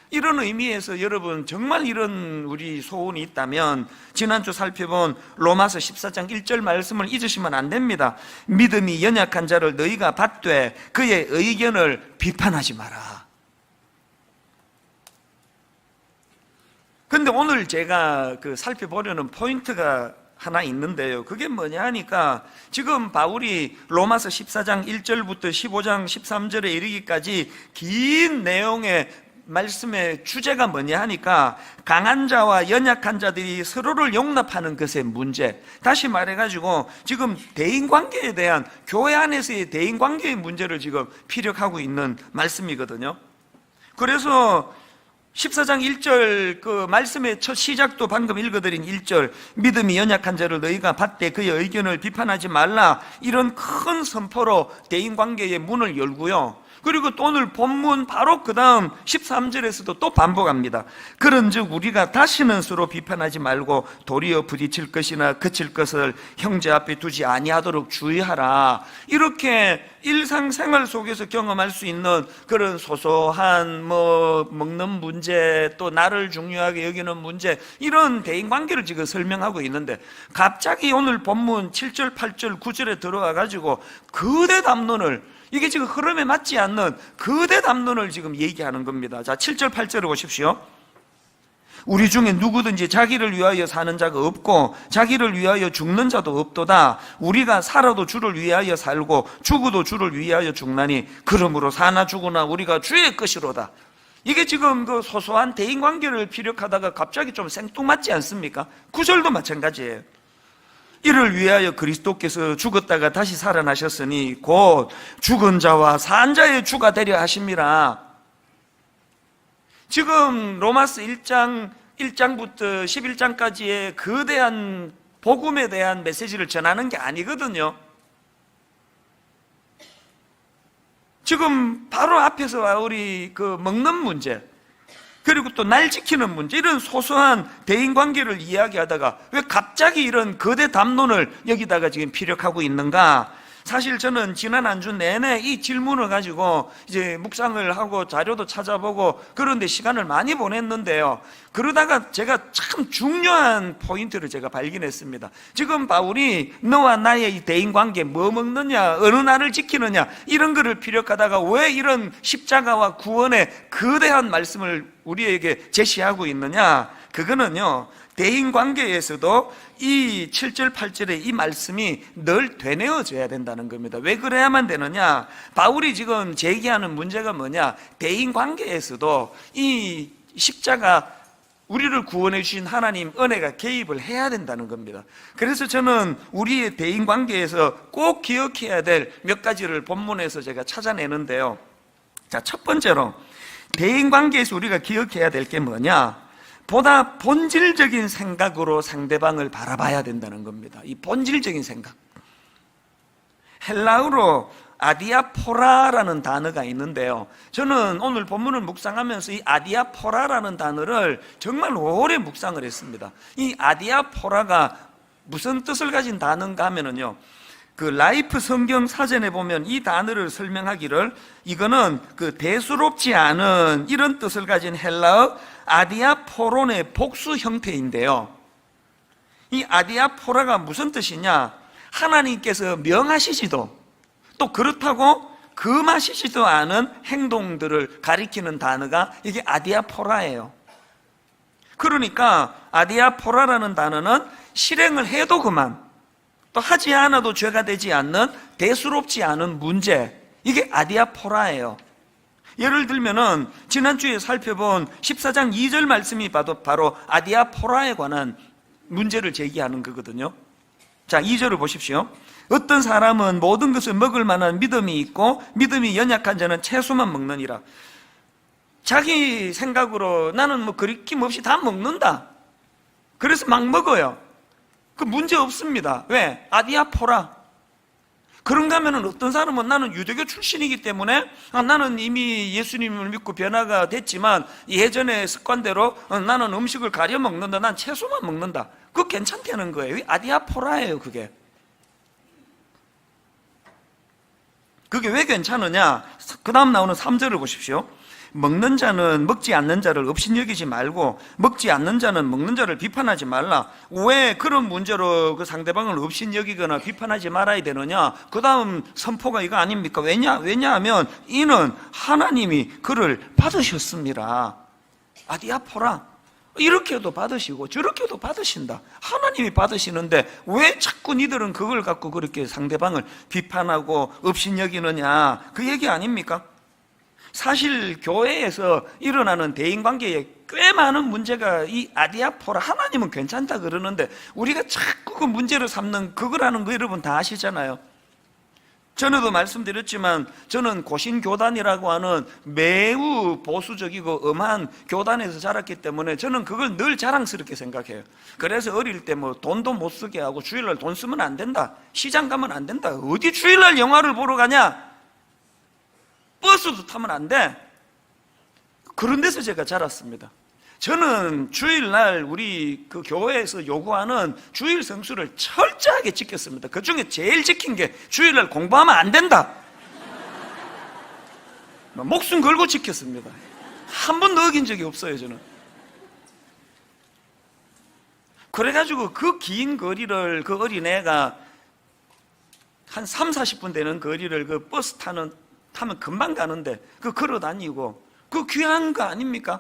이런 의미에서 여러분 정말 이런 우리 소원이 있다면 지난주 살펴본 로마서 14장 1절 말씀을 잊으시면 안 됩니다. 믿음이 연약한 자를 너희가 받되 그의 의견을 비판하지 마라. 근데 오늘 제가 살펴보려는 포인트가 하나 있는데요. 그게 뭐냐 하니까 지금 바울이 로마서 14장 1절부터 15장 13절에 이르기까지 긴 내용의 말씀의 주제가 뭐냐 하니까 강한 자와 연약한 자들이 서로를 용납하는 것의 문제, 다시 말해가지고 지금 대인관계에 대한, 교회 안에서의 대인관계의 문제를 지금 피력하고 있는 말씀이거든요. 그래서 14장 1절 그 말씀의 첫 시작도 방금 읽어드린 1절, 믿음이 연약한 자를 너희가 받되 그의 의견을 비판하지 말라, 이런 큰 선포로 대인관계의 문을 열고요. 그리고 또 오늘 본문 바로 그 다음 13절에서도 또 반복합니다. 그런즉 우리가 다시는 서로 비판하지 말고 도리어 부딪힐 것이나 그칠 것을 형제 앞에 두지 아니하도록 주의하라. 이렇게 일상생활 속에서 경험할 수 있는 그런 소소한 먹는 문제, 또 나를 중요하게 여기는 문제, 이런 대인관계를 지금 설명하고 있는데 갑자기 오늘 본문 7절, 8절, 9절에 들어와 가지고 거대 담론을, 이게 지금 흐름에 맞지 않는 거대 담론을 지금 얘기하는 겁니다. 자, 7절 8절을 보십시오. 우리 중에 누구든지 자기를 위하여 사는 자가 없고 자기를 위하여 죽는 자도 없도다. 우리가 살아도 주를 위하여 살고 죽어도 주를 위하여 죽나니 그러므로 사나 죽으나 우리가 주의 것이로다. 이게 지금 그 소소한 대인관계를 피력하다가 갑자기 좀 생뚱맞지 않습니까? 9절도 마찬가지예요. 이를 위하여 그리스도께서 죽었다가 다시 살아나셨으니 곧 죽은 자와 산 자의 주가 되려 하심이라. 지금 로마서 1장부터 11장까지의 거대한 복음에 대한 메시지를 전하는 게 아니거든요. 지금 바로 앞에서 바울이 먹는 문제, 그리고 또 날 지키는 문제, 이런 소소한 대인관계를 이야기하다가 왜 갑자기 이런 거대 담론을 여기다가 지금 피력하고 있는가? 사실 저는 지난 한 주 내내 이 질문을 가지고 이제 묵상을 하고 자료도 찾아보고 그런데 시간을 많이 보냈는데요. 그러다가 제가 참 중요한 포인트를 제가 발견했습니다. 지금 바울이 너와 나의 이 대인관계, 뭐 먹느냐, 어느 날을 지키느냐, 이런 거를 피력하다가 왜 이런 십자가와 구원의 거대한 말씀을 우리에게 제시하고 있느냐? 그거는요, 대인관계에서도 이 7절 8절의 이 말씀이 늘 되뇌어져야 된다는 겁니다. 왜 그래야만 되느냐? 바울이 지금 제기하는 문제가 뭐냐? 대인관계에서도 이 십자가, 우리를 구원해 주신 하나님 은혜가 개입을 해야 된다는 겁니다. 그래서 저는 우리의 대인관계에서 꼭 기억해야 될 몇 가지를 본문에서 제가 찾아내는데요. 자, 첫 번째로 대인관계에서 우리가 기억해야 될 게 뭐냐? 보다 본질적인 생각으로 상대방을 바라봐야 된다는 겁니다. 이 본질적인 생각, 헬라어로 아디아포라라는 단어가 있는데요, 저는 오늘 본문을 묵상하면서 이 아디아포라라는 단어를 정말 오래 묵상을 했습니다. 이 아디아포라가 무슨 뜻을 가진 단어인가 하면은요, 그 라이프 성경 사전에 보면 이 단어를 설명하기를, 이거는 대수롭지 않은, 이런 뜻을 가진 헬라어 아디아포론의 복수 형태인데요, 이 아디아포라가 무슨 뜻이냐? 하나님께서 명하시지도 또 그렇다고 금하시지도 않은 행동들을 가리키는 단어가 이게 아디아포라예요. 그러니까 아디아포라라는 단어는 실행을 해도 그만, 또 하지 않아도 죄가 되지 않는 대수롭지 않은 문제, 이게 아디아포라예요. 예를 들면은 지난주에 살펴본 14장 2절 말씀이 바로 아디아포라에 관한 문제를 제기하는 거거든요. 자, 2절을 보십시오. 어떤 사람은 모든 것을 먹을 만한 믿음이 있고 믿음이 연약한 자는 채소만 먹느니라. 자기 생각으로 나는 거리낌 없이 다 먹는다, 그래서 막 먹어요. 그 문제 없습니다. 왜? 아디아포라. 그런가 하면 어떤 사람은 나는 유대교 출신이기 때문에 나는 이미 예수님을 믿고 변화가 됐지만 예전의 습관대로 나는 음식을 가려 먹는다, 난 채소만 먹는다, 그거 괜찮다는 거예요. 아디아포라예요. 그게 왜 괜찮으냐? 그 다음 나오는 3절을 보십시오. 먹는 자는 먹지 않는 자를 업신여기지 말고 먹지 않는 자는 먹는 자를 비판하지 말라. 왜 그런 문제로 그 상대방을 업신여기거나 비판하지 말아야 되느냐? 그 다음 선포가 이거 아닙니까? 왜냐하면 이는 하나님이 그를 받으셨습니다. 아디아포라. 이렇게도 받으시고 저렇게도 받으신다. 하나님이 받으시는데 왜 자꾸 니들은 그걸 갖고 그렇게 상대방을 비판하고 업신여기느냐? 그 얘기 아닙니까? 사실 교회에서 일어나는 대인관계에 꽤 많은 문제가 이 아디아포라, 하나님은 괜찮다 그러는데 우리가 자꾸 그 문제를 삼는 그거라는 거 여러분 다 아시잖아요. 전에도 말씀드렸지만 저는 고신교단이라고 하는 매우 보수적이고 엄한 교단에서 자랐기 때문에 저는 그걸 늘 자랑스럽게 생각해요. 그래서 어릴 때 뭐 돈도 못 쓰게 하고 주일날 돈 쓰면 안 된다, 시장 가면 안 된다, 어디 주일날 영화를 보러 가냐, 버스도 타면 안 돼, 그런 데서 제가 자랐습니다. 저는 주일날 우리 그 교회에서 요구하는 주일 성수를 철저하게 지켰습니다. 그 중에 제일 지킨 게 주일날 공부하면 안 된다. 목숨 걸고 지켰습니다. 한 번도 어긴 적이 없어요, 저는. 그래가지고 그 긴 거리를 그 어린애가 한 3, 40분 되는 거리를 그 버스 타면 금방 가는데 그 걸어 다니고 그 귀한 거 아닙니까?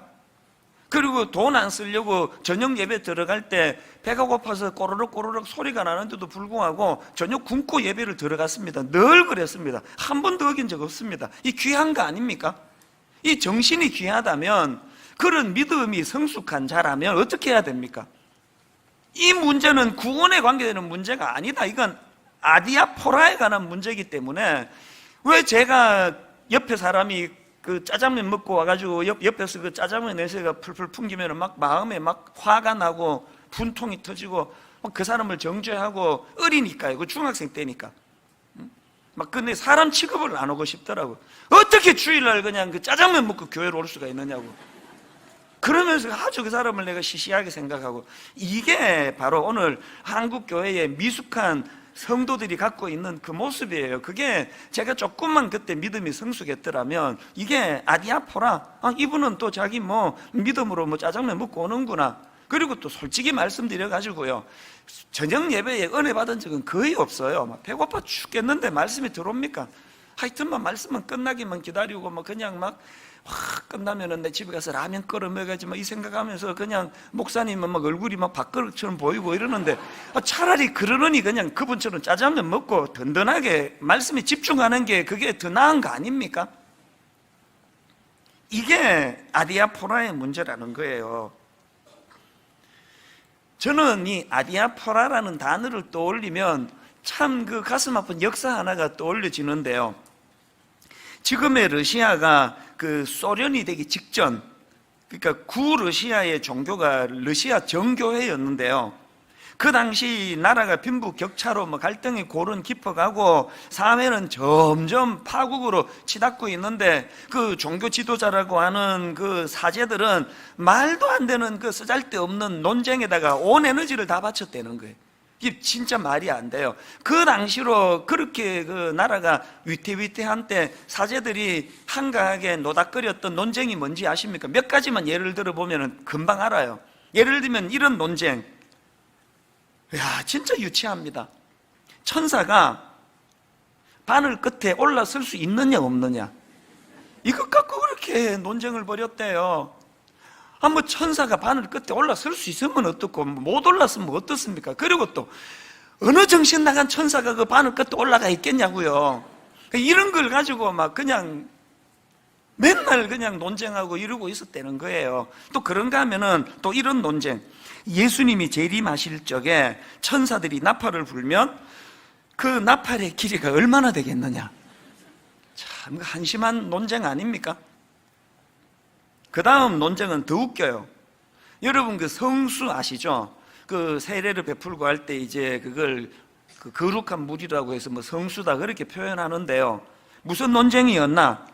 그리고 돈 안 쓰려고 저녁 예배 들어갈 때 배가 고파서 꼬르륵 꼬르륵 소리가 나는데도 불구하고 저녁 굶고 예배를 들어갔습니다. 늘 그랬습니다. 한 번도 어긴 적 없습니다. 이 귀한 거 아닙니까? 이 정신이 귀하다면, 그런 믿음이 성숙한 자라면 어떻게 해야 됩니까? 이 문제는 구원에 관계되는 문제가 아니다. 이건 아디아포라에 관한 문제이기 때문에, 왜 제가 옆에 사람이 그 짜장면 먹고 와가지고 옆에서 그 짜장면 냄새가 풀풀 풍기면 막 마음에 막 화가 나고 분통이 터지고 그 사람을 정죄하고, 어리니까요. 그 중학생 때니까. 막 근데 사람 취급을 안 하고 싶더라고. 어떻게 주일날 그냥 그 짜장면 먹고 교회로 올 수가 있느냐고. 그러면서 아주 그 사람을 내가 시시하게 생각하고, 이게 바로 오늘 한국 교회의 미숙한 성도들이 갖고 있는 그 모습이에요. 그게 제가 조금만 그때 믿음이 성숙했더라면, 이게 아디아포라, 이분은 또 자기 뭐 믿음으로 뭐 짜장면 먹고 오는구나. 그리고 또 솔직히 말씀드려가지고요, 저녁 예배에 은혜 받은 적은 거의 없어요. 막 배고파 죽겠는데 말씀이 들어옵니까? 하여튼만 말씀만 끝나기만 기다리고 뭐 그냥 막 끝나면은 내 집에 가서 라면 끓여 먹어야지 뭐 이 생각하면서 그냥 목사님은 막 얼굴이 막 밥그릇처럼 보이고 이러는데, 차라리 그러느니 그냥 그분처럼 짜장면 먹고 든든하게 말씀에 집중하는 게 그게 더 나은 거 아닙니까? 이게 아디아포라의 문제라는 거예요. 저는 이 아디아포라라는 단어를 떠올리면 참 그 가슴 아픈 역사 하나가 떠올려지는데요. 지금의 러시아가 그 소련이 되기 직전, 그러니까 구러시아의 종교가 러시아 정교회였는데요. 그 당시 나라가 빈부격차로 뭐 갈등이 고른 깊어가고 사회는 점점 파국으로 치닫고 있는데, 그 종교 지도자라고 하는 그 사제들은 말도 안 되는 그 쓰잘데없는 논쟁에다가 온 에너지를 다 바쳤다는 거예요. 이게 진짜 말이 안 돼요. 그 당시로 그렇게 그 나라가 위태위태한 때 사제들이 한가하게 노닥거렸던 논쟁이 뭔지 아십니까? 몇 가지만 예를 들어보면 금방 알아요. 예를 들면 이런 논쟁, 야 진짜 유치합니다. 천사가 바늘 끝에 올라설 수 있느냐 없느냐, 이것 갖고 그렇게 논쟁을 벌였대요. 뭐 천사가 바늘 끝에 올라설 수 있으면 어떻고 못 올랐으면 어떻습니까? 그리고 또 어느 정신 나간 천사가 그 바늘 끝에 올라가 있겠냐고요. 이런 걸 가지고 막 그냥 맨날 그냥 논쟁하고 이러고 있었다는 거예요. 또 그런가 하면은 또 이런 논쟁, 예수님이 재림하실 적에 천사들이 나팔을 불면 그 나팔의 길이가 얼마나 되겠느냐. 참 한심한 논쟁 아닙니까? 그 다음 논쟁은 더 웃겨요. 여러분 그 성수 아시죠? 그 세례를 베풀고 할 때 이제 그걸 그 거룩한 물이라고 해서 뭐 성수다 그렇게 표현하는데요. 무슨 논쟁이었나?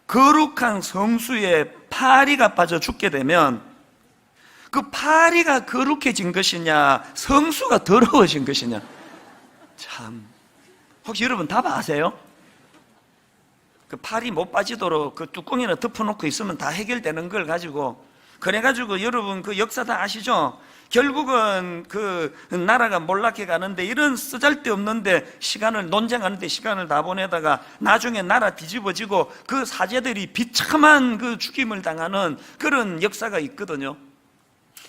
거룩한 성수에 파리가 빠져 죽게 되면 그 파리가 거룩해진 것이냐, 성수가 더러워진 것이냐. 참, 혹시 여러분 답 아세요? 그 팔이 못 빠지도록 그 뚜껑이나 덮어놓고 있으면 다 해결되는 걸 가지고, 그래가지고 여러분 그 역사 다 아시죠? 결국은 그 나라가 몰락해 가는데, 이런 쓰잘데없는데 시간을, 논쟁하는데 시간을 다 보내다가 나중에 나라 뒤집어지고 그 사제들이 비참한 그 죽임을 당하는 그런 역사가 있거든요.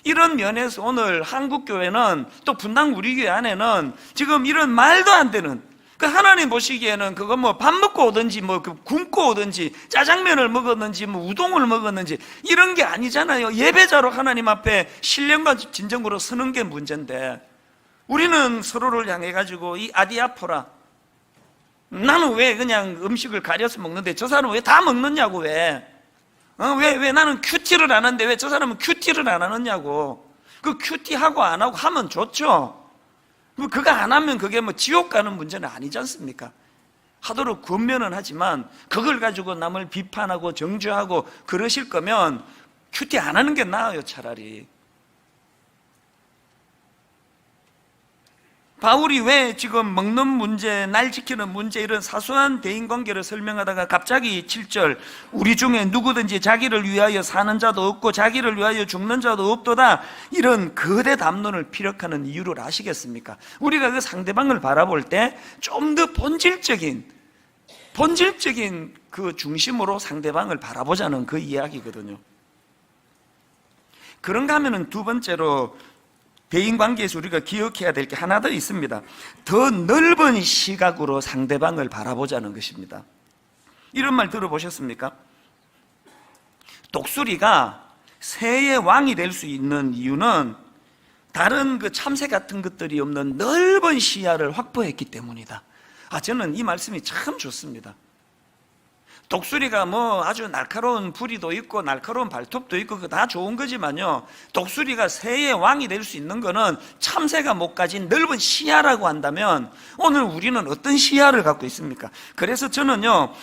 이런 면에서 오늘 한국교회는, 또 분당 우리 교회 안에는 지금 이런 말도 안 되는, 그 하나님 보시기에는 그거 뭐 밥 먹고 오든지 뭐 그 굶고 오든지 짜장면을 먹었는지 뭐 우동을 먹었는지 이런 게 아니잖아요. 예배자로 하나님 앞에 신령과 진정으로 서는 게 문제인데, 우리는 서로를 향해 가지고 이 아디아포라, 나는 왜 그냥 음식을 가려서 먹는데 저 사람은 왜 다 먹느냐고, 왜 나는 큐티를 안 하는데 왜 저 사람은 큐티를 안 하느냐고. 그 큐티하고 안 하고 하면 좋죠. 그거 안 하면 그게 뭐 지옥 가는 문제는 아니지 않습니까? 하도록 권면은 하지만 그걸 가지고 남을 비판하고 정죄하고 그러실 거면 큐티 안 하는 게 나아요, 차라리. 바울이 왜 지금 먹는 문제, 날 지키는 문제, 이런 사소한 대인관계를 설명하다가 갑자기 7절, 우리 중에 누구든지 자기를 위하여 사는 자도 없고 자기를 위하여 죽는 자도 없도다, 이런 거대 담론을 피력하는 이유를 아시겠습니까? 우리가 그 상대방을 바라볼 때 좀 더 본질적인 그 중심으로 상대방을 바라보자는 그 이야기거든요. 그런가 하면은 두 번째로 대인관계에서 우리가 기억해야 될 게 하나 더 있습니다. 더 넓은 시각으로 상대방을 바라보자는 것입니다. 이런 말 들어보셨습니까? 독수리가 새의 왕이 될 수 있는 이유는 다른 그 참새 같은 것들이 없는 넓은 시야를 확보했기 때문이다. 저는 이 말씀이 참 좋습니다. 독수리가 뭐 아주 날카로운 부리도 있고 날카로운 발톱도 있고 그거 다 좋은 거지만요, 독수리가 새의 왕이 될 수 있는 거는 참새가 못 가진 넓은 시야라고 한다면 오늘 우리는 어떤 시야를 갖고 있습니까? 그래서 저는요,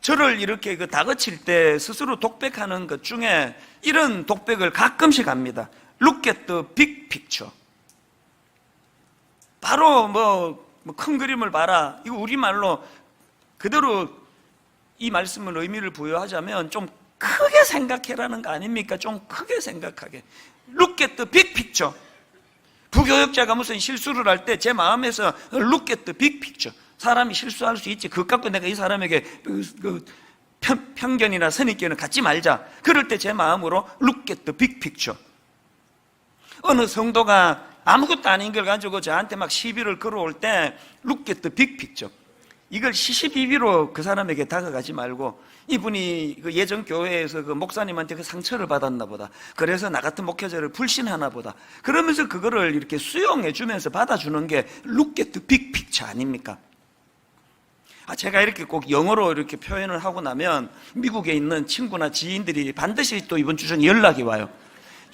저를 이렇게 그 다그칠 때 스스로 독백하는 것 중에 이런 독백을 가끔씩 합니다. Look at the big picture. 바로 뭐 큰 그림을 봐라. 이거 우리말로 그대로 이 말씀을 의미를 부여하자면 좀 크게 생각해라는 거 아닙니까? 좀 크게 생각하게. Look at the big picture. 부교역자가 무슨 실수를 할 때 제 마음에서 Look at the big picture. 사람이 실수할 수 있지. 그것 갖고 내가 이 사람에게 편견이나 선입견을 갖지 말자. 그럴 때 제 마음으로 Look at the big picture. 어느 성도가 아무것도 아닌 걸 가지고 저한테 막 시비를 걸어올 때 Look at the big picture. 이걸 시시비비로 그 사람에게 다가가지 말고, 이분이 그 예전 교회에서 그 목사님한테 그 상처를 받았나 보다, 그래서 나 같은 목회자를 불신하나 보다, 그러면서 그거를 이렇게 수용해 주면서 받아주는 게 Look at the big picture 아닙니까? 제가 이렇게 꼭 영어로 이렇게 표현을 하고 나면 미국에 있는 친구나 지인들이 반드시 또 이번 주 중에 연락이 와요.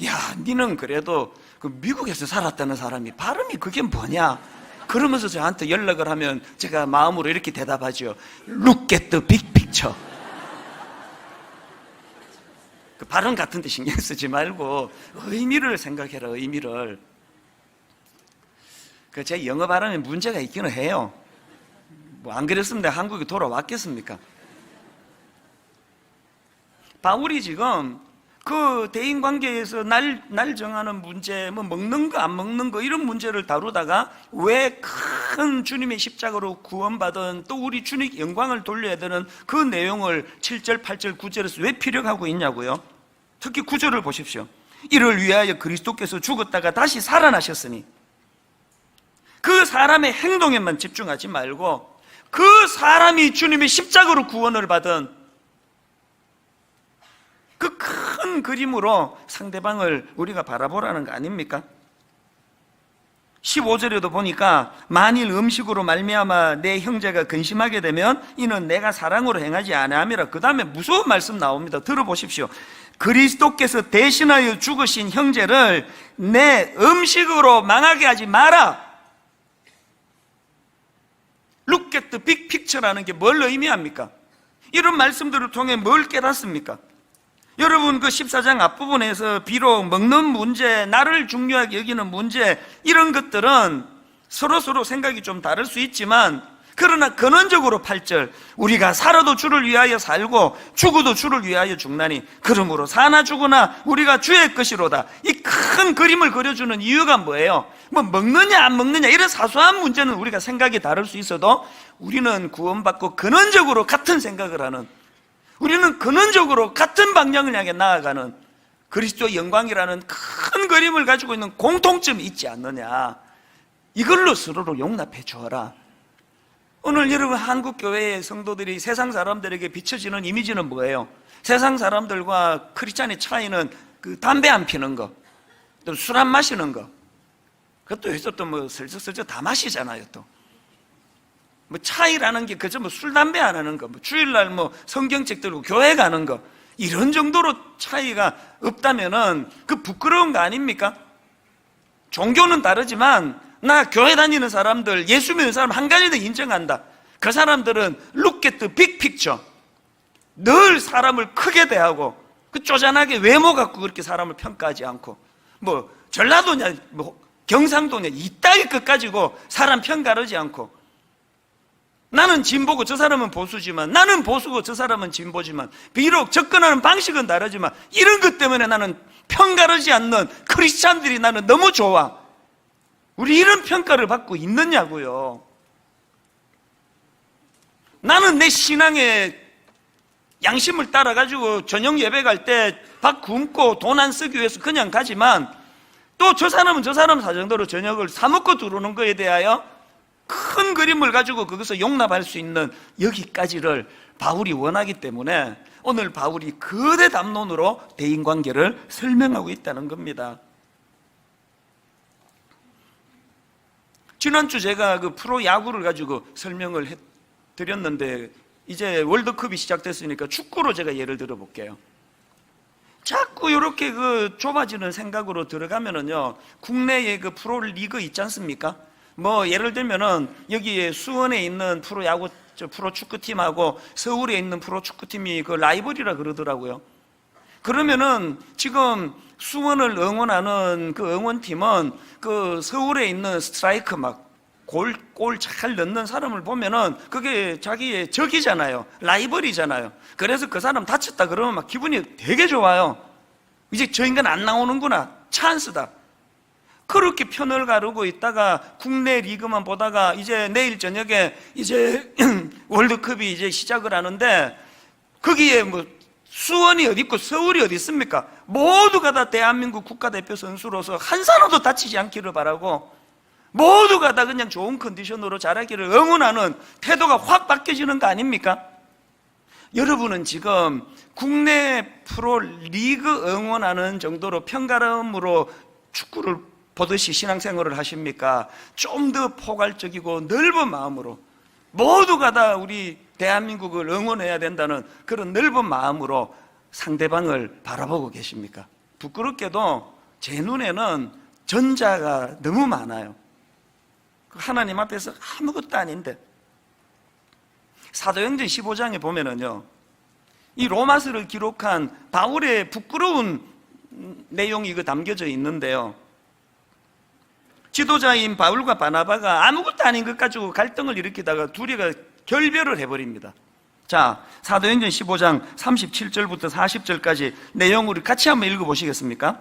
야, 니는 그래도 그 미국에서 살았다는 사람이 발음이 그게 뭐냐? 그러면서 저한테 연락을 하면 제가 마음으로 이렇게 대답하죠. Look at the big picture. 그 발음 같은 데 신경 쓰지 말고 의미를 생각해라, 의미를. 제 영어 발음에 문제가 있기는 해요. 뭐 안 그랬으면 내가 한국에 돌아왔겠습니까? 바울이 지금 그 대인관계에서 날 정하는 문제, 뭐 먹는 거 안 먹는 거 이런 문제를 다루다가 왜 큰 주님의 십자가로 구원받은 또 우리 주님 영광을 돌려야 되는 그 내용을 7절, 8절, 9절에서 왜 피력하고 있냐고요? 특히 9절을 보십시오. 이를 위하여 그리스도께서 죽었다가 다시 살아나셨으니, 그 사람의 행동에만 집중하지 말고 그 사람이 주님의 십자가로 구원을 받은 그 큰 그림으로 상대방을 우리가 바라보라는 거 아닙니까? 15절에도 보니까 만일 음식으로 말미암아 내 형제가 근심하게 되면 이는 내가 사랑으로 행하지 아니함이라. 그 다음에 무서운 말씀 나옵니다. 들어보십시오. 그리스도께서 대신하여 죽으신 형제를 내 음식으로 망하게 하지 마라. Look at the big picture라는 게 뭘 의미합니까? 이런 말씀들을 통해 뭘 깨닫습니까? 여러분, 그 14장 앞부분에서 비록 먹는 문제, 나를 중요하게 여기는 문제, 이런 것들은 서로 생각이 좀 다를 수 있지만 그러나 근원적으로 8절, 우리가 살아도 주를 위하여 살고 죽어도 주를 위하여 죽나니 그러므로 사나 죽으나 우리가 주의 것이로다. 이 큰 그림을 그려주는 이유가 뭐예요? 뭐 먹느냐 안 먹느냐 이런 사소한 문제는 우리가 생각이 다를 수 있어도 우리는 구원받고 근원적으로 같은 생각을 하는, 우리는 근원적으로 같은 방향을 향해 나아가는 그리스도의 영광이라는 큰 그림을 가지고 있는 공통점이 있지 않느냐. 이걸로 서로를 용납해 주어라. 오늘 여러분 한국교회의 성도들이 세상 사람들에게 비춰지는 이미지는 뭐예요? 세상 사람들과 크리스찬의 차이는 그 담배 안 피는 거, 또 술 안 마시는 거. 그것도 여기서 또 뭐 슬쩍슬쩍 다 마시잖아요. 또 뭐 차이라는 게 그저 뭐 술 담배 안 하는 거, 뭐 주일날 뭐 성경책 들고 교회 가는 거, 이런 정도로 차이가 없다면은 그 부끄러운 거 아닙니까? 종교는 다르지만 나 교회 다니는 사람들, 예수 믿는 사람 한 가지 더 인정한다. 그 사람들은 look at the big picture. 늘 사람을 크게 대하고 그 쪼잔하게 외모 갖고 그렇게 사람을 평가하지 않고, 뭐 전라도냐 뭐 경상도냐 이따위 것 가지고 사람 평가하지 않고, 나는 진보고 저 사람은 보수지만, 나는 보수고 저 사람은 진보지만, 비록 접근하는 방식은 다르지만 이런 것 때문에 나는 평가하지 않는 크리스찬들이 나는 너무 좋아. 우리 이런 평가를 받고 있느냐고요. 나는 내 신앙의 양심을 따라가지고 저녁 예배 갈 때 밥 굶고 돈 안 쓰기 위해서 그냥 가지만, 또 저 사람은 저 사람 사정대로 저녁을 사 먹고 들어오는 거에 대하여 큰 그림을 가지고 그것을 용납할 수 있는 여기까지를 바울이 원하기 때문에 오늘 바울이 거대 담론으로 대인관계를 설명하고 있다는 겁니다. 지난주 제가 그 프로야구를 가지고 설명을 드렸는데 이제 월드컵이 시작됐으니까 축구로 제가 예를 들어 볼게요. 자꾸 이렇게 그 좁아지는 생각으로 들어가면은요, 국내에 그 프로리그 있지 않습니까? 뭐 예를 들면은 여기에 수원에 있는 프로야구 프로축구팀하고 서울에 있는 프로축구팀이 그 라이벌이라 그러더라고요. 그러면은 지금 수원을 응원하는 그 응원팀은 그 서울에 있는 스트라이크 막 골 잘 넣는 사람을 보면은 그게 자기의 적이잖아요. 라이벌이잖아요. 그래서 그 사람 다쳤다 그러면 막 기분이 되게 좋아요. 이제 저 인간 안 나오는구나. 찬스다. 그렇게 편을 가르고 있다가 국내 리그만 보다가 이제 내일 저녁에 이제 월드컵이 이제 시작을 하는데 거기에 뭐 수원이 어디 있고 서울이 어디 있습니까? 모두가 다 대한민국 국가대표 선수로서 한 사람도 다치지 않기를 바라고 모두가 다 그냥 좋은 컨디션으로 자라기를 응원하는 태도가 확 바뀌어지는 거 아닙니까? 여러분은 지금 국내 프로 리그 응원하는 정도로 편가름으로 축구를 보듯이 신앙생활을 하십니까? 좀 더 포괄적이고 넓은 마음으로 모두가 다 우리 대한민국을 응원해야 된다는 그런 넓은 마음으로 상대방을 바라보고 계십니까? 부끄럽게도 제 눈에는 전자가 너무 많아요. 하나님 앞에서 아무것도 아닌데. 사도행전 15장에 보면은요, 이 로마서를 기록한 바울의 부끄러운 내용이 담겨져 있는데요, 지도자인 바울과 바나바가 아무것도 아닌 것 가지고 갈등을 일으키다가 둘이가 결별을 해버립니다. 자, 사도행전 15장 37절부터 40절까지 내용을 같이 한번 읽어보시겠습니까?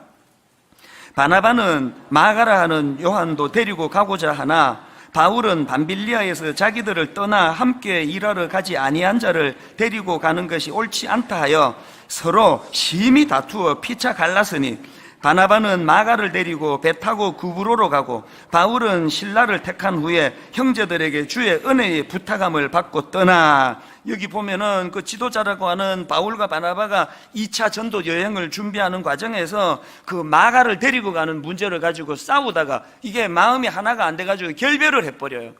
바나바는 마가라 하는 요한도 데리고 가고자 하나 바울은 밤빌리아에서 자기들을 떠나 함께 일하러 가지 아니한 자를 데리고 가는 것이 옳지 않다 하여 서로 심히 다투어 피차 갈랐으니 바나바는 마가를 데리고 배 타고 구브로로 가고 바울은 신라를 택한 후에 형제들에게 주의 은혜의 부탁함을 받고 떠나. 여기 보면은 그 지도자라고 하는 바울과 바나바가 2차 전도 여행을 준비하는 과정에서 그 마가를 데리고 가는 문제를 가지고 싸우다가 이게 마음이 하나가 안 돼가지고 결별을 해버려요.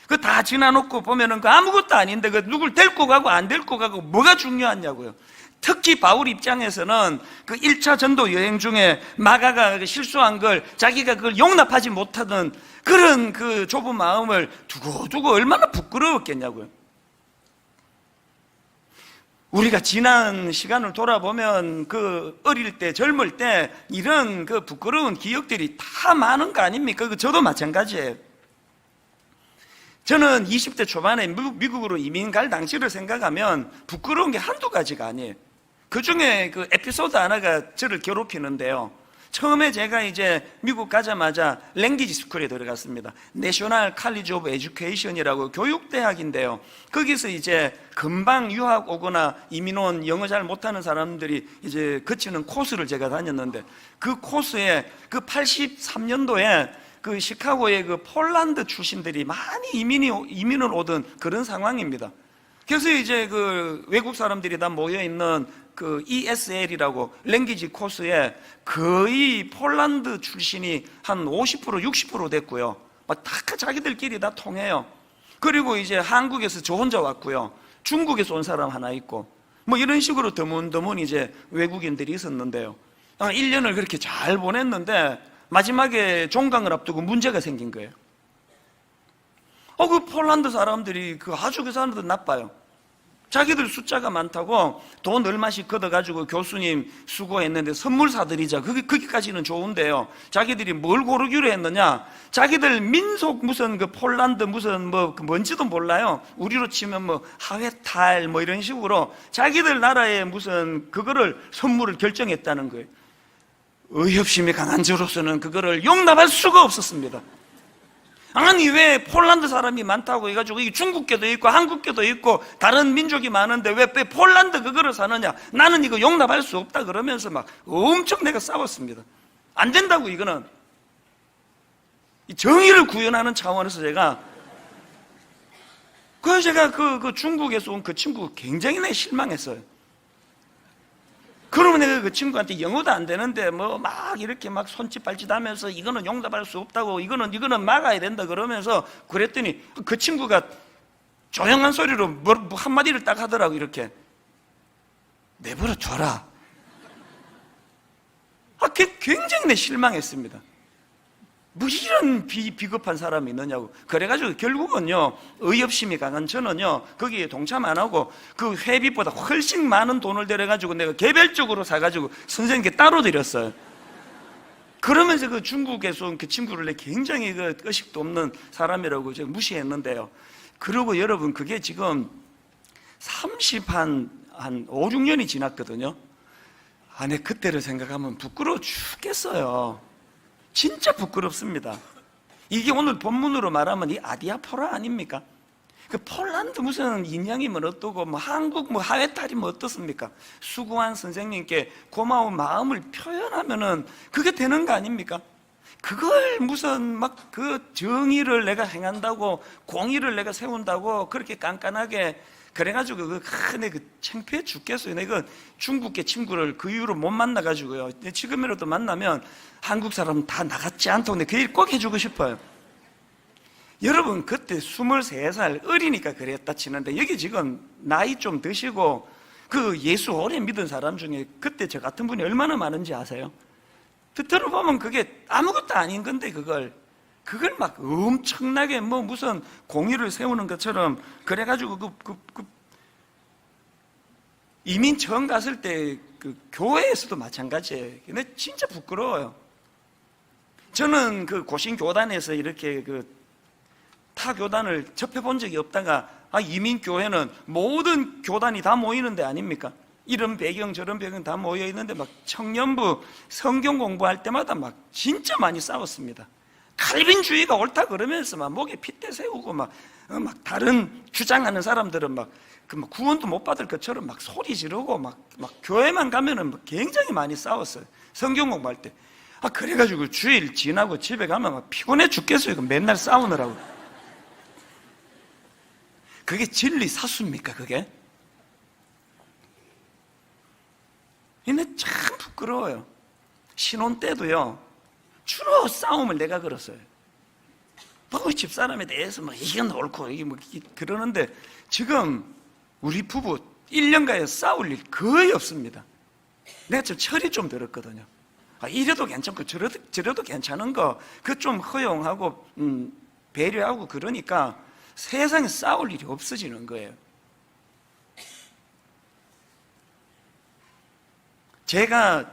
그 다 지나놓고 보면은 그 아무것도 아닌데 그 누굴 데리고 가고 안 데리고 가고 뭐가 중요하냐고요. 특히 바울 입장에서는 그 1차 전도 여행 중에 마가가 실수한 걸 자기가 그걸 용납하지 못하던 그런 그 좁은 마음을 두고 얼마나 부끄러웠겠냐고요. 우리가 지난 시간을 돌아보면 그 어릴 때 젊을 때 이런 그 부끄러운 기억들이 다 많은 거 아닙니까? 저도 마찬가지예요. 저는 20대 초반에 미국으로 이민 갈 당시를 생각하면 부끄러운 게 한두 가지가 아니에요. 그 중에 그 에피소드 하나가 저를 괴롭히는데요. 처음에 제가 이제 미국 가자마자 랭귀지 스쿨에 들어갔습니다. 내셔널 칼리지 오브 에듀케이션이라고 교육대학인데요. 거기서 이제 금방 유학 오거나 이민 온 영어 잘 못하는 사람들이 이제 거치는 코스를 제가 다녔는데, 그 코스에 그 83년도에 그 시카고의 그 폴란드 출신들이 많이 이민을 오던 그런 상황입니다. 그래서 이제 그 외국 사람들이 다 모여 있는 그 ESL이라고 랭귀지 코스에 거의 폴란드 출신이 한 50% 60% 됐고요. 막 다 자기들끼리 다 통해요. 그리고 이제 한국에서 저 혼자 왔고요. 중국에서 온 사람 하나 있고, 뭐 이런 식으로 드문드문 이제 외국인들이 있었는데요. 1년을 그렇게 잘 보냈는데 마지막에 종강을 앞두고 문제가 생긴 거예요. 그 폴란드 사람들이 아주 그 사람들 나빠요. 자기들 숫자가 많다고 돈 얼마씩 걷어가지고 교수님 수고했는데 선물 사드리자. 거기까지는 좋은데요. 자기들이 뭘 고르기로 했느냐? 자기들 민속 무슨 그 폴란드 무슨 뭔지도 몰라요. 우리로 치면 하회탈 이런 식으로 자기들 나라의 무슨 그거를 선물을 결정했다는 거예요. 의협심이 강한 저로서는 그거를 용납할 수가 없었습니다. 아니, 왜 폴란드 사람이 많다고 해가지고 이게 중국계도 있고 한국계도 있고 다른 민족이 많은데 왜 폴란드 그거를 사느냐? 나는 이거 용납할 수 없다 그러면서 막 엄청 내가 싸웠습니다. 안 된다고. 이거는 정의를 구현하는 차원에서 그래서 제가 그 중국에서 온 그 친구 굉장히 내가 실망했어요. 그러면 내가 그 친구한테 영어도 안 되는데 막 이렇게 막 손짓 발짓 하면서 이거는 용납할 수 없다고, 이거는 막아야 된다 그러면서 그랬더니 그 친구가 조용한 소리로 한마디를 딱 하더라고. 이렇게 내버려 둬라. 굉장히 내 실망했습니다. 이런 비겁한 사람이 있느냐고. 그래가지고 결국은요, 의협심이 강한 저는요 거기에 동참 안 하고 그 회비보다 훨씬 많은 돈을 들여가지고 내가 개별적으로 사가지고 선생님께 따로 드렸어요. 그러면서 그 중국에서 온 그 친구를 내가 굉장히 그 의식도 없는 사람이라고 제가 무시했는데요. 그리고 여러분, 그게 지금 한 5, 6년이 지났거든요. 내 그때를 생각하면 부끄러워 죽겠어요. 진짜 부끄럽습니다. 이게 오늘 본문으로 말하면 이 아디아포라 아닙니까? 그 폴란드 무슨 인양이면 어떠고 한국 하회탈이면 어떻습니까? 수고한 선생님께 고마운 마음을 표현하면은 그게 되는 거 아닙니까? 그걸 무슨 그 정의를 내가 행한다고, 공의를 내가 세운다고 그렇게 깐깐하게 그래가지고 창피해 죽겠어요. 내가 중국계 친구를 그 이후로 못 만나가지고요. 지금이라도 만나면 한국 사람 다 나갔지 않다고 그 일 꼭 해주고 싶어요. 여러분, 그때 23살 어리니까 그랬다 치는데, 여기 지금 나이 좀 드시고 그 예수 오래 믿은 사람 중에 그때 저 같은 분이 얼마나 많은지 아세요? 들어보면 그게 아무것도 아닌 건데 그걸 막 엄청나게 무슨 공의를 세우는 것처럼 그래가지고 이민 처음 갔을 때 그 교회에서도 마찬가지예요. 근데 진짜 부끄러워요. 저는 그 고신 교단에서 이렇게 타 교단을 접해본 적이 없다가 이민 교회는 모든 교단이 다 모이는 데 아닙니까? 이런 배경 저런 배경 다 모여 있는데 막 청년부 성경 공부할 때마다 막 진짜 많이 싸웠습니다. 칼빈주의가 옳다 그러면서 막 목에 핏대 세우고 막 다른 주장하는 사람들은 구원도 못 받을 것처럼 막 소리 지르고 막 교회만 가면은 굉장히 많이 싸웠어요. 성경 공부할 때. 그래가지고 주일 지나고 집에 가면 막 피곤해 죽겠어요. 맨날 싸우느라고. 그게 진리 사수입니까, 그게? 근데 참 부끄러워요. 신혼 때도요, 주로 싸움을 내가 걸었어요. 집사람에 대해서 이게 옳고 이게 그러는데, 지금 우리 부부 1년가에 싸울 일 거의 없습니다. 내가 좀 철이 좀 들었거든요. 이래도 괜찮고 저래도 괜찮은 거 그 좀 허용하고 배려하고 그러니까 세상에 싸울 일이 없어지는 거예요. 제가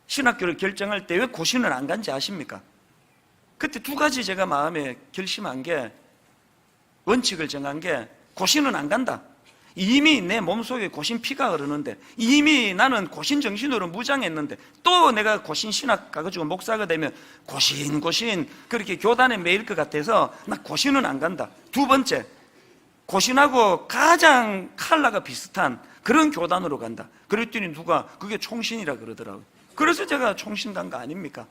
신학교를 결정할 때 왜 고신을 안 간지 아십니까? 그때 두 가지 제가 마음에 결심한 게, 원칙을 정한 게 고신은 안 간다. 이미 내 몸속에 고신 피가 흐르는데, 이미 나는 고신 정신으로 무장했는데, 또 내가 고신 신학 가가지고 목사가 되면 고신 그렇게 교단에 매일 것 같아서 나 고신은 안 간다. 두 번째, 고신하고 가장 컬러가 비슷한 그런 교단으로 간다. 그랬더니 누가 그게 총신이라 그러더라고요. 그래서 제가 총신 간 거 아닙니까?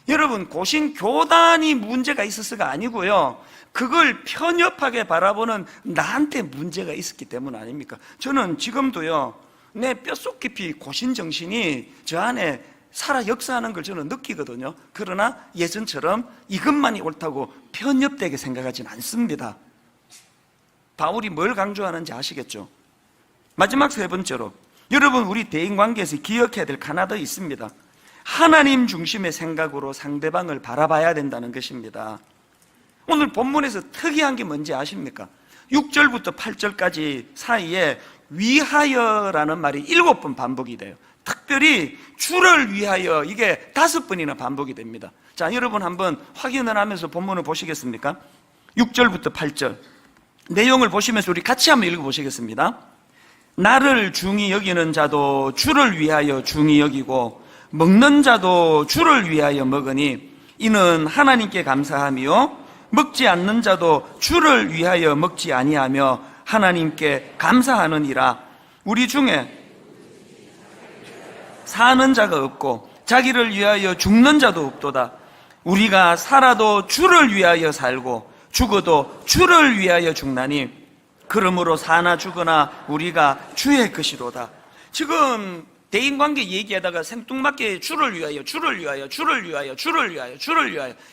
여러분, 고신 교단이 문제가 있었어가 아니고요, 그걸 편협하게 바라보는 나한테 문제가 있었기 때문 아닙니까? 저는 지금도요, 내 뼛속 깊이 고신 정신이 저 안에 살아 역사하는 걸 저는 느끼거든요. 그러나 예전처럼 이것만이 옳다고 편협되게 생각하지는 않습니다. 바울이 뭘 강조하는지 아시겠죠? 마지막 세 번째로, 여러분, 우리 대인관계에서 기억해야 될 하나 더 있습니다. 하나님 중심의 생각으로 상대방을 바라봐야 된다는 것입니다. 오늘 본문에서 특이한 게 뭔지 아십니까? 6절부터 8절까지 사이에 위하여라는 말이 7번 반복이 돼요. 특별히 주를 위하여, 이게 5번이나 반복이 됩니다. 자, 여러분 한번 확인을 하면서 본문을 보시겠습니까? 6절부터 8절 내용을 보시면서 우리 같이 한번 읽어보시겠습니다. 나를 중히 여기는 자도 주를 위하여 중히 여기고 먹는 자도 주를 위하여 먹으니 이는 하나님께 감사하며, 먹지 않는 자도 주를 위하여 먹지 아니하며 하나님께 감사하느니라. 우리 중에 사는 자가 없고 자기를 위하여 죽는 자도 없도다. 우리가 살아도 주를 위하여 살고 죽어도 주를 위하여 죽나니 그러므로 사나 죽으나 우리가 주의 것이로다. 지금 대인관계 얘기하다가 생뚱맞게 주를 위하여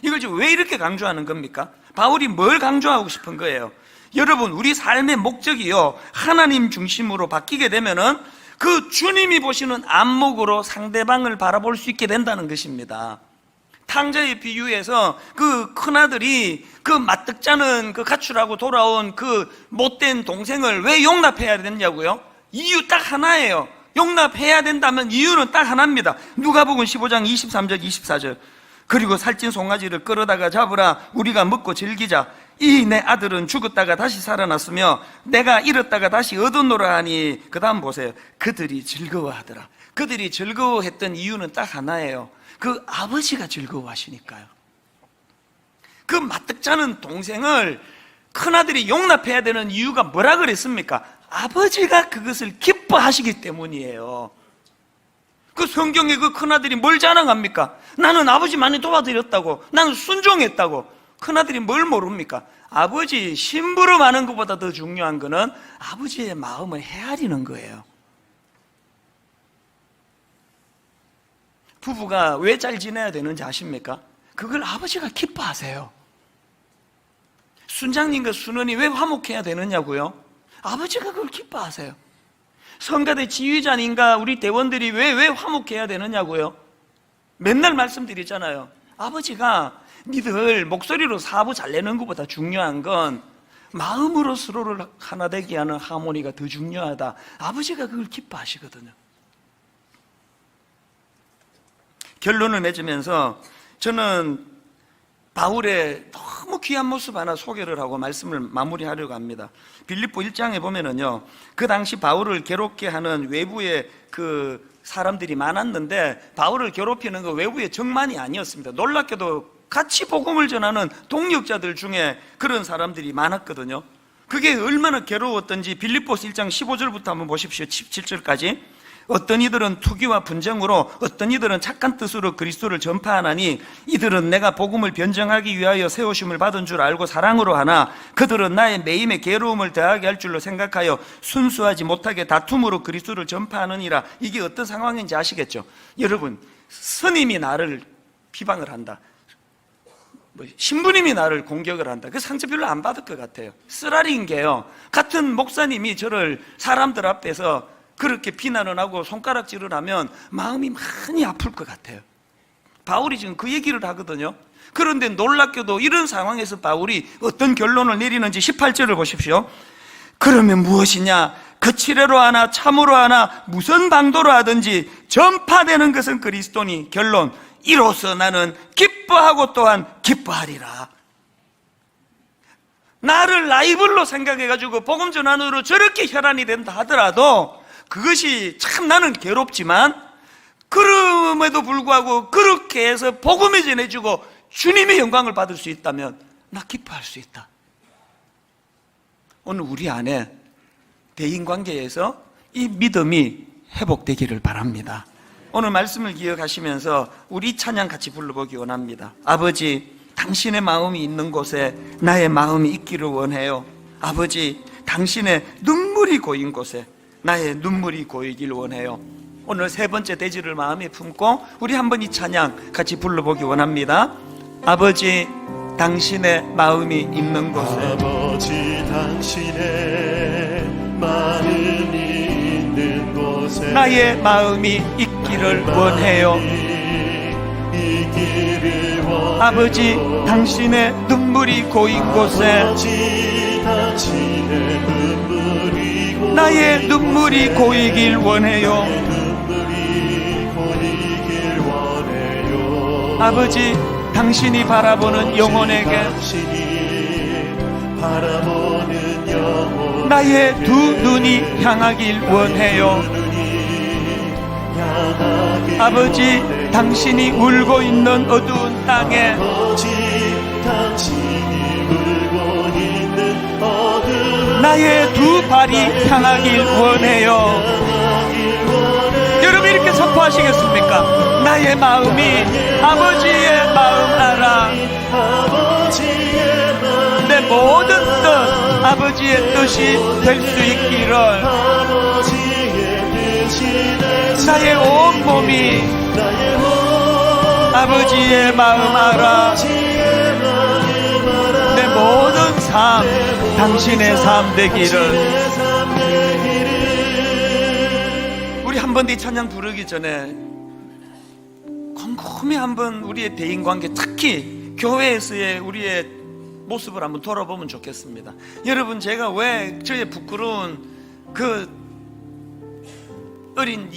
이걸 지금 왜 이렇게 강조하는 겁니까? 바울이 뭘 강조하고 싶은 거예요? 여러분, 우리 삶의 목적이요, 하나님 중심으로 바뀌게 되면은 그 주님이 보시는 안목으로 상대방을 바라볼 수 있게 된다는 것입니다. 탕자의 비유에서 그 큰아들이 그 마뜩자는 그 가출하고 돌아온 그 못된 동생을 왜 용납해야 되냐고요? 이유 딱 하나예요. 용납해야 된다면 이유는 딱 하나입니다. 누가복음 15장 23절 24절 그리고 살찐 송아지를 끌어다가 잡으라. 우리가 먹고 즐기자. 이 내 아들은 죽었다가 다시 살아났으며 내가 잃었다가 다시 얻었노라 하니, 그 다음 보세요. 그들이 즐거워하더라. 그들이 즐거워했던 이유는 딱 하나예요. 그 아버지가 즐거워하시니까요. 그 마뜩자는 동생을 큰아들이 용납해야 되는 이유가 뭐라 그랬습니까? 아버지가 그것을 기뻐하시기 때문이에요. 그 성경에 그 큰아들이 뭘 자랑합니까? 나는 아버지 많이 도와드렸다고, 나는 순종했다고. 큰아들이 뭘 모릅니까? 아버지 심부름하는 것보다 더 중요한 거는 아버지의 마음을 헤아리는 거예요. 부부가 왜 잘 지내야 되는지 아십니까? 그걸 아버지가 기뻐하세요. 순장님과 순원이 왜 화목해야 되느냐고요? 아버지가 그걸 기뻐하세요. 성가대 지휘자님과 우리 대원들이 왜 화목해야 되느냐고요? 맨날 말씀드리잖아요. 아버지가 니들 목소리로 사부 잘 내는 것보다 중요한 건 마음으로 서로를 하나 되게 하는 하모니가 더 중요하다. 아버지가 그걸 기뻐하시거든요. 결론을 맺으면서 저는 바울의 너무 귀한 모습 하나 소개를 하고 말씀을 마무리하려고 합니다. 빌립보 1장에 보면은요, 그 당시 바울을 괴롭게 하는 외부의 그 사람들이 많았는데 바울을 괴롭히는 그 외부의 정만이 아니었습니다. 놀랍게도 같이 복음을 전하는 동역자들 중에 그런 사람들이 많았거든요. 그게 얼마나 괴로웠던지 빌립보서 1장 15절부터 한번 보십시오. 17절까지. 어떤 이들은 투기와 분쟁으로, 어떤 이들은 착한 뜻으로 그리스도를 전파하나니 이들은 내가 복음을 변정하기 위하여 세우심을 받은 줄 알고 사랑으로 하나 그들은 나의 매임에 괴로움을 더하게 할 줄로 생각하여 순수하지 못하게 다툼으로 그리스도를 전파하느니라. 이게 어떤 상황인지 아시겠죠? 여러분, 스님이 나를 비방을 한다, 신부님이 나를 공격을 한다. 그 상처 별로 안 받을 것 같아요. 쓰라린 게요, 같은 목사님이 저를 사람들 앞에서 그렇게 비난을 하고 손가락질을 하면 마음이 많이 아플 것 같아요. 바울이 지금 그 얘기를 하거든요. 그런데 놀랍게도 이런 상황에서 바울이 어떤 결론을 내리는지 18절을 보십시오. 그러면 무엇이냐? 거칠애로 하나 참으로 하나 무슨 방도로 하든지 전파되는 것은 그리스도니 결론, 이로써 나는 기뻐하고 또한 기뻐하리라. 나를 라이벌로 생각해가지고 복음 전환으로 저렇게 혈안이 된다 하더라도 그것이 참 나는 괴롭지만, 그럼에도 불구하고 그렇게 해서 복음을 전해주고 주님의 영광을 받을 수 있다면 나 기뻐할 수 있다. 오늘 우리 안에 대인관계에서 이 믿음이 회복되기를 바랍니다. 오늘 말씀을 기억하시면서 우리 찬양 같이 불러보기 원합니다. 아버지, 당신의 마음이 있는 곳에 나의 마음이 있기를 원해요. 아버지, 당신의 눈물이 고인 곳에 나의 눈물이 고이길 원해요. 오늘 세 번째 대지를 마음에 품고 우리 한번 이 찬양 같이 불러보기 원합니다. 아버지, 당신의 마음이 있는 곳에, 아버지, 당신의 마음이 있는 곳에 나의 마음이 있기를 원해요. 아버지, 당신의 눈물이 고인 곳에 나의 눈물이 고이길 원해요. 아버지, 당신이 바라보는 영혼에게 나의 두 눈이 향하길 원해요. 아버지, 당신이 울고 있는 어두운 땅에 나의 두 발이 향하길 원해요. 여러분 이렇게 선포하시겠습니까? 나의 마음이 아버지의 마음 알아. 내 모든 뜻 아버지의 뜻이 될 수 있기를. 나의 온 몸이 아버지의 마음 알아. 내 모든 삶 당신의 삶 되기를. 우리 한 번 더 이 찬양 부르기 전에 곰곰이 한번 우리의 대인관계, 특히 교회에서의 우리의 모습을 한번 돌아보면 좋겠습니다. 여러분, 제가 왜 저의 부끄러운 그 어린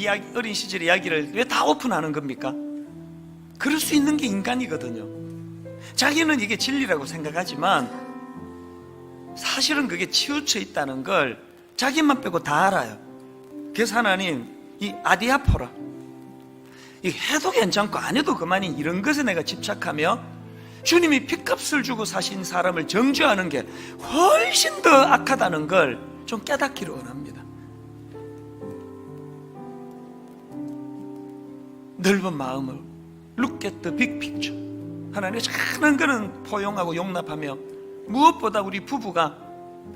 시절의 이야기를 왜 다 오픈하는 겁니까? 그럴 수 있는 게 인간이거든요. 자기는 이게 진리라고 생각하지만 사실은 그게 치우쳐 있다는 걸 자기만 빼고 다 알아요. 그래서 하나님, 이 아디아포라, 이 해도 괜찮고 안 해도 그만인 이런 것에 내가 집착하며 주님이 핏값을 주고 사신 사람을 정죄하는 게 훨씬 더 악하다는 걸 좀 깨닫기를 원합니다. 넓은 마음을 Look at the big picture. 하나님의 작은 거는 포용하고 용납하며, 무엇보다 우리 부부가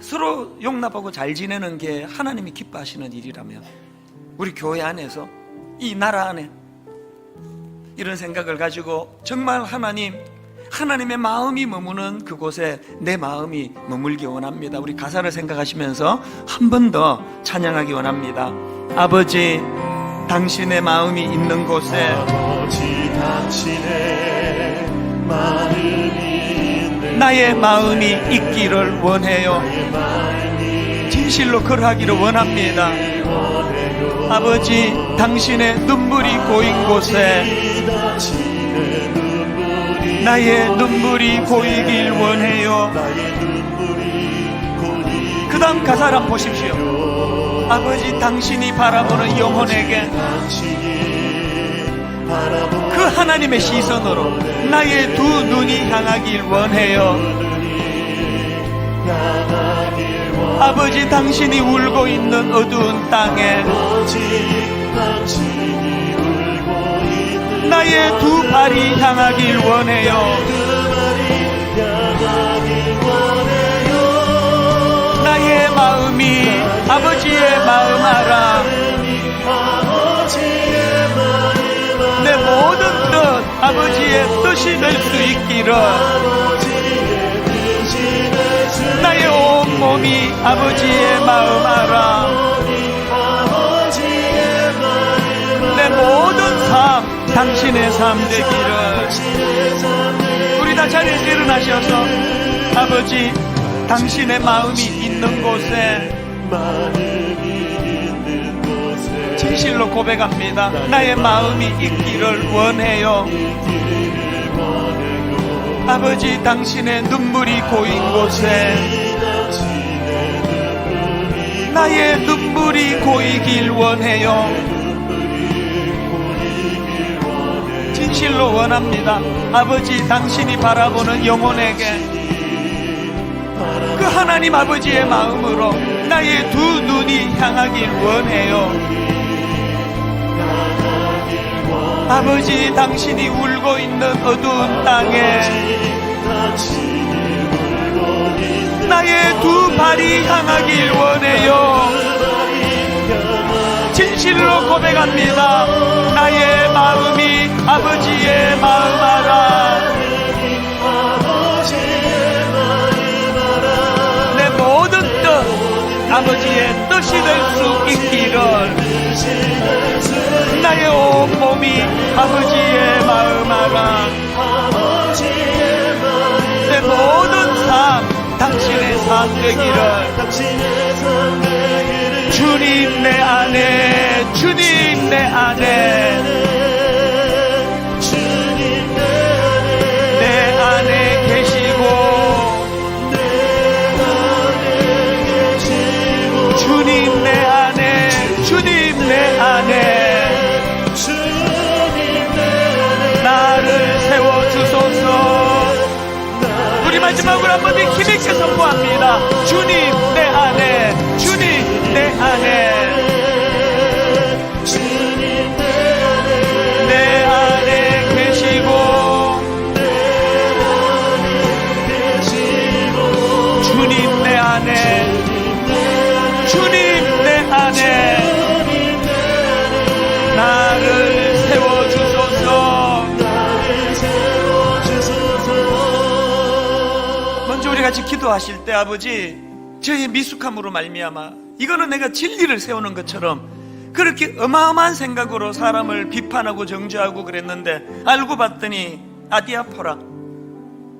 서로 용납하고 잘 지내는 게 하나님이 기뻐하시는 일이라면 우리 교회 안에서, 이 나라 안에 이런 생각을 가지고 정말 하나님의 마음이 머무는 그곳에 내 마음이 머물기 원합니다. 우리 가사를 생각하시면서 한 번 더 찬양하기 원합니다. 아버지, 당신의 마음이 있는 곳에 아버지, 당신의 마음이 있는 나의 마음이 있기를 원해요. 진실로 그러하기를 원합니다. 아버지, 당신의 눈물이 고인 곳에 나의 눈물이 고이길 원해요. 그 다음 가사를 한번 보십시오. 아버지, 당신이 바라보는 영혼에게 그 하나님의 시선으로 나의 두 눈이 향하길 원해요. 아버지, 당신이 울고 있는 어두운 땅에 나의 두 발이 향하길 원해요. 나의 마음이 아버지의 마음 알아. 내 모든 뜻 아버지의 뜻이 될 수 있기를. 나의 온 몸이 아버지의 마음 알아. 내 모든 삶 당신의 삶 되기를. 우리 다 자리에서 일어나셔서 아버지, 당신의 마음이 있는 곳에 진실로 고백합니다. 나의 마음이 있기를 원해요. 아버지 당신의 눈물이 고인 곳에 나의 눈물이 고이길 원해요. 진실로 원합니다. 아버지 당신이 바라보는 영혼에게 그 하나님 아버지의 마음으로 나의 두 눈이 향하길 원해요. 아버지 당신이 울고 있는 어두운 땅에 나의 두 발이 향하길 원해요. 진실로 고백합니다. 나의 마음이 아버지의 마음 알아. 내 모든 뜻 아버지의 뜻이 될 수 있기를 나의 온몸이 아버지의 마음 알아. 내 모든 삶 당신의 삶 되기를. 주님 내 안에, 주님 내 안에, 내 안에 계시고 주님 내 안에, 주님 내 안에 나를 세워주소서. 우리 마지막으로 한번 힘있게 선포합니다. 주님 내 안에, 주님 내 안에, 내 안에 계시고 주님 내 안에, 주님 내 안에 나를 세워주소서. 먼저 우리 같이 기도하실 때 아버지 저의 미숙함으로 말미암아 이거는 내가 진리를 세우는 것처럼 그렇게 어마어마한 생각으로 사람을 비판하고 정죄하고 그랬는데 알고 봤더니 아디아포라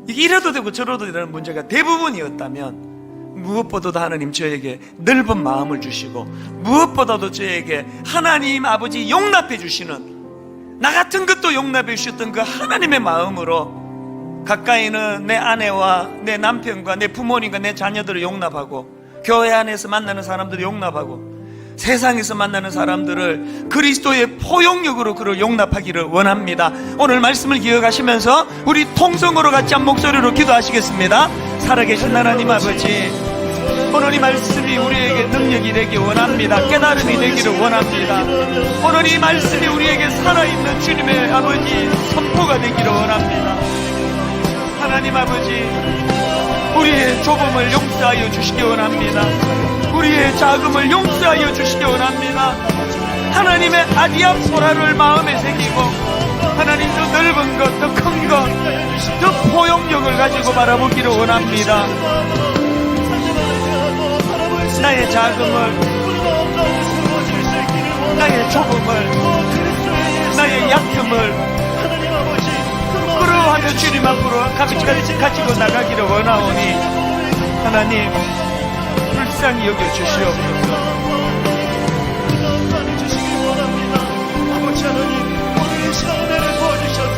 이게 이래도 되고 저래도 되는 문제가 대부분이었다면 무엇보다도 하나님 저에게 넓은 마음을 주시고 무엇보다도 저에게 하나님 아버지 용납해 주시는 나 같은 것도 용납해 주셨던 그 하나님의 마음으로 가까이는 내 아내와 내 남편과 내 부모님과 내 자녀들을 용납하고 교회 안에서 만나는 사람들을 용납하고 세상에서 만나는 사람들을 그리스도의 포용력으로 그를 용납하기를 원합니다. 오늘 말씀을 기억하시면서 우리 통성으로 같이 한 목소리로 기도하시겠습니다. 살아계신 하나님 아버지, 오늘 이 말씀이 우리에게 능력이 되기 원합니다. 깨달음이 되기를 원합니다. 오늘 이 말씀이 우리에게 살아있는 주님의 아버지 선포가 되기를 원합니다. 하나님 아버지, 우리의 조금을 용서하여 주시기 원합니다. 우리의 자금을 용서하여 주시기 원합니다. 하나님의 아디아포라를 마음에 새기고 하나님 더 넓은 것, 더 큰 것, 더 포용력을 가지고 바라보기를 원합니다. 나의 자금을, 나의 조금을, 나의 약점을 끌어와서 주님 앞으로 가끔씩 가지고 나가기를 원하오니 하나님 불쌍히 여겨주시옵소서. 아버지 하나님, 우리의 은혜를 도와주셔서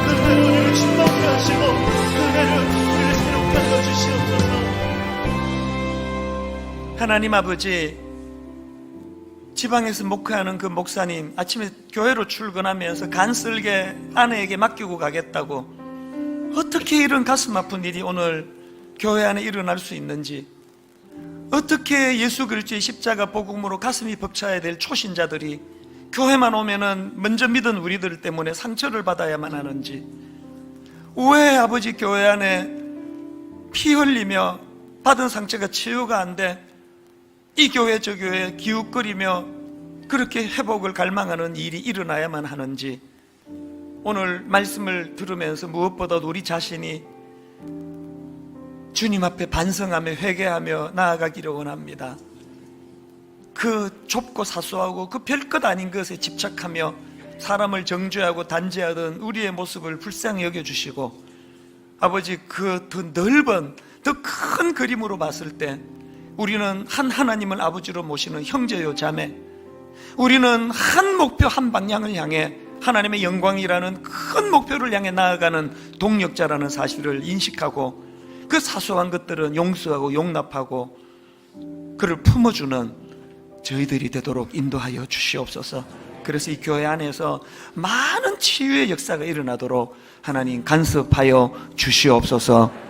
은혜를 우리를 충만케 하시고 은혜를 우리를 새롭게 하여 주시옵소서. 하나님 아버지, 지방에서 목회하는 그 목사님 아침에 교회로 출근하면서 간쓸게 아내에게 맡기고 가겠다고 어떻게 이런 가슴 아픈 일이 오늘 교회 안에 일어날 수 있는지, 어떻게 예수 그리스도의 십자가 복음으로 가슴이 벅차야 될 초신자들이 교회만 오면은 먼저 믿은 우리들 때문에 상처를 받아야만 하는지, 왜 아버지 교회 안에 피 흘리며 받은 상처가 치유가 안 돼 이 교회 저 교회 기웃거리며 그렇게 회복을 갈망하는 일이 일어나야만 하는지, 오늘 말씀을 들으면서 무엇보다도 우리 자신이 주님 앞에 반성하며 회개하며 나아가기를 원합니다. 그 좁고 사소하고 그 별것 아닌 것에 집착하며 사람을 정죄하고 단죄하던 우리의 모습을 불쌍히 여겨주시고, 아버지 그 더 넓은 더 큰 그림으로 봤을 때 우리는 한 하나님을 아버지로 모시는 형제요 자매, 우리는 한 목표 한 방향을 향해 하나님의 영광이라는 큰 목표를 향해 나아가는 동력자라는 사실을 인식하고 그 사소한 것들은 용서하고 용납하고 그를 품어주는 저희들이 되도록 인도하여 주시옵소서. 그래서 이 교회 안에서 많은 치유의 역사가 일어나도록 하나님 간섭하여 주시옵소서.